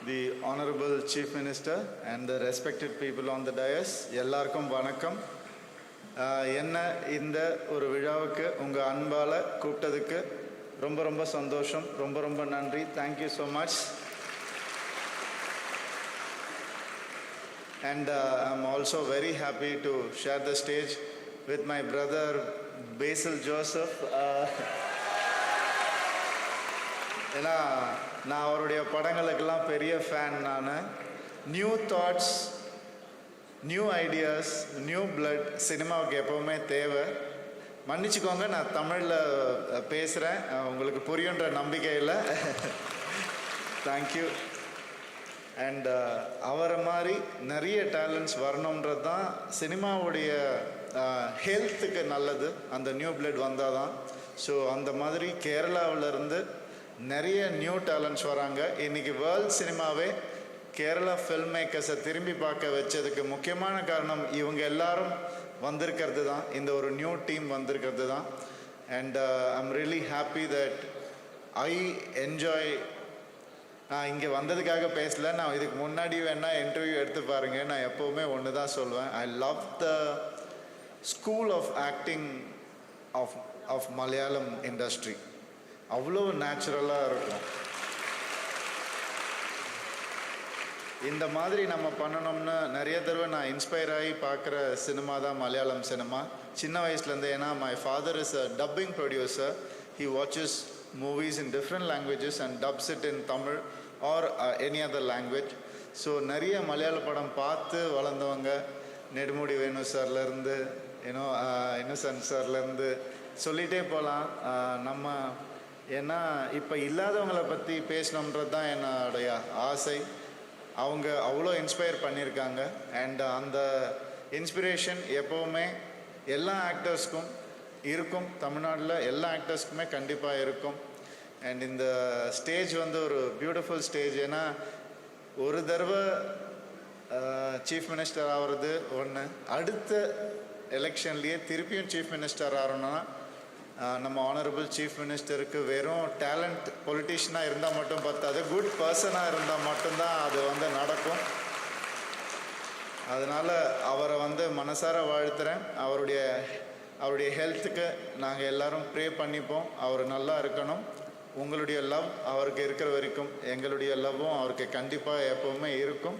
the Honorable Chief Minister and the respected people on the dais, எல்லாருக்கும் வணக்கம். என்ன இந்த ஒரு விழாவுக்கு உங்கள் அன்பால் கூப்பிட்டதுக்கு ரொம்ப ரொம்ப சந்தோஷம், ரொம்ப ரொம்ப நன்றி. Thank you so much. And I'm also very happy to share the stage with my brother Basil Joseph. ஏன்னா நான் அவருடைய படங்களுக்கெல்லாம் பெரிய ஃபேன். நான் new thoughts, new ideas, new blood சினிமாவுக்கு எப்போவுமே தேவை. மன்னிச்சுக்கோங்க, நான் தமிழில் பேசுகிறேன், உங்களுக்கு புரியுன்ற நம்பிக்கையில். தேங்க்யூ. அண்ட் அவரை மாதிரி நிறைய டேலண்ட்ஸ் வரணுன்றது தான் சினிமாவுடைய ஹெல்த்துக்கு நல்லது. அந்த நியூ பிளட் வந்தால் தான். ஸோ அந்த மாதிரி கேரளாவிலேருந்து நிறைய நியூ டேலண்ட்ஸ் வராங்க. இன்றைக்கி வேர்ல்ட் சினிமாவே கேரளா ஃபில்ம் மேக்கர்ஸை திரும்பி பார்க்க வச்சதுக்கு முக்கியமான காரணம் இவங்க எல்லாரும் வந்திருக்கிறது தான், இந்த ஒரு நியூ டீம் வந்திருக்கிறது தான். And I'm really happy that I enjoy. நான் இங்கே வந்ததுக்காக பேசலை, நான் இதுக்கு முன்னாடி வேணால் இன்டர்வியூ எடுத்து பாருங்கள். நான் எப்போவுமே ஒன்று தான் சொல்லுவேன், I love the school of acting of Malayalam industry. அவ்வளோ நேச்சுரலாக இருக்கும். இந்த மாதிரி நம்ம பண்ணணும்னு நிறைய தடவை நான் இன்ஸ்பயர் ஆகி பார்க்குற சினிமா தான் மலையாளம் சினிமா. சின்ன வயசுலேருந்து. ஏன்னா my father is a dubbing producer. He watches movies in different languages and dubs it in Tamil or any other language. So நிறைய மலையாள படம் பார்த்து வளர்ந்தவங்க. நெடுமுடி வேணு சார்லேருந்து, இன்னசென்ட் சார்லேருந்து சொல்லிகிட்டே போகலாம். நம்ம ஏன்னா இப்போ இல்லாதவங்களை பற்றி பேசணுன்றது தான் என்னுடைய ஆசை. அவங்க அவ்வளோ இன்ஸ்பயர் பண்ணியிருக்காங்க. அண்ட் அந்த இன்ஸ்பிரேஷன் எப்போவுமே எல்லா ஆக்டர்ஸ்க்கும் இருக்கும். தமிழ்நாட்டில் எல்லா ஆக்டர்ஸ்க்குமே கண்டிப்பாக இருக்கும். அண்ட் இந்த ஸ்டேஜ் வந்து ஒரு பியூட்டிஃபுல் ஸ்டேஜ். ஏன்னா ஒரு தடவை சீஃப் மினிஸ்டர் ஆகிறது ஒன்று, அடுத்த எலெக்ஷன்லேயே திருப்பியும் சீஃப் மினிஸ்டர் ஆகணும்னா நம்ம ஆனரபிள் சீஃப் மினிஸ்டருக்கு வெறும் டேலண்ட் பொலிட்டிஷியனாக இருந்தால் மட்டும் பார்த்தாது, குட் பர்சனாக இருந்தால் மட்டும்தான் அது வந்து நடக்கும். அதனால் அவரை வந்து மனசார வாழ்த்துறேன். அவருடைய ஹெல்த்துக்கு நாங்கள் எல்லோரும் ப்ரே பண்ணிப்போம். அவர் நல்லா இருக்கணும். உங்களுடைய லவ் அவருக்கு இருக்கிற வரைக்கும் எங்களுடைய லவ்வும் அவருக்கு கண்டிப்பாக எப்போவுமே இருக்கும்.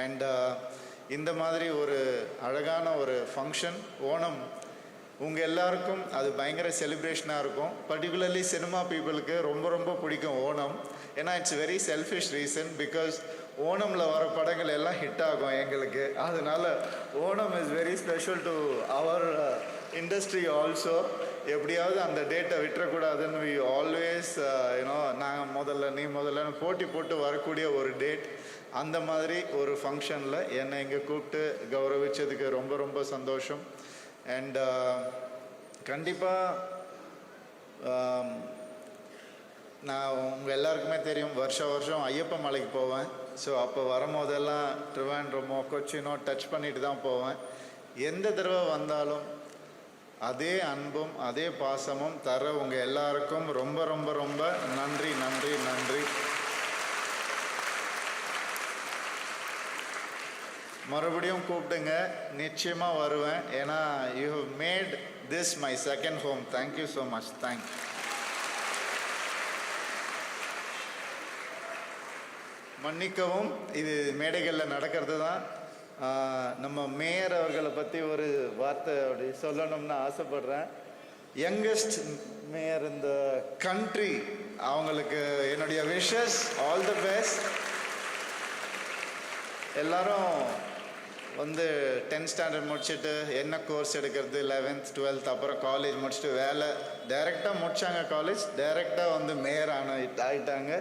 அண்ட் இந்த மாதிரி ஒரு அழகான ஒரு ஃபங்க்ஷன் ஓணம் உங்கள் எல்லாருக்கும் அது பயங்கர செலிப்ரேஷனாக இருக்கும். பர்டிகுலர்லி சினிமா பீப்புளுக்கு ரொம்ப ரொம்ப பிடிக்கும் ஓணம். ஏன்னா it's very selfish reason. Because ஓணமில் வர படங்கள் எல்லாம் ஹிட் ஆகும் எங்களுக்கு. அதனால் Onam is very special to our industry also. எப்படியாவது அந்த டேட்டை விட்டுறக்கூடாதுன்னு வி ஆல்வேஸ் நாங்கள் நீ முதல்லன்னு போட்டி போட்டு வரக்கூடிய ஒரு டேட். அந்த மாதிரி ஒரு ஃபங்க்ஷனில் என்னை இங்கே கூப்பிட்டு கௌரவிச்சதுக்கு ரொம்ப ரொம்ப சந்தோஷம். அண்ட் கண்டிப்பாக நான் உங்கள் எல்லாருக்குமே தெரியும், வருஷம் ஐயப்ப மலைக்கு போவேன். ஸோ அப்போ வரும்போதெல்லாம் ட்ரிவாண்ட்ரமோ கொச்சினோ டச் பண்ணிட்டு தான் போவேன். எந்த தடவை வந்தாலும் அதே அன்பும் அதே பாசமும் தர உங்கள் எல்லாருக்கும் ரொம்ப ரொம்ப ரொம்ப நன்றி நன்றி நன்றி. மறுபடியும் கூப்பிட்டுங்க, நிச்சயமாக வருவேன். ஏன்னா you have made this my second home. Thank you so much. Thank you. மன்னிக்கவும், இது மேடைகளில் நடக்கிறது தான். நம்ம மேயர் அவர்களை பற்றி ஒரு வார்த்தை அப்படி சொல்லணும்னு ஆசைப்படுறேன். யங்கஸ்ட் மேயர் இந்த கண்ட்ரி, அவங்களுக்கு என்னுடைய விஷஸ், ஆல் தி பெஸ்ட். எல்லாரும் வந்து 10th ஸ்டாண்டர்ட் முடிச்சுட்டு என்ன கோர்ஸ் எடுக்கிறது, 11th 12th அப்புறம் காலேஜ் முடிச்சுட்டு வேலை, டைரெக்டாக முடித்தாங்க. காலேஜ் டைரெக்டாக வந்து மேயர் ஆகிட்டாங்க.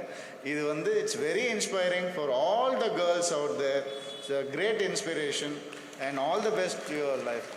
இது வந்து it's very inspiring for all the girls out there. It's a great inspiration and all the best to your life.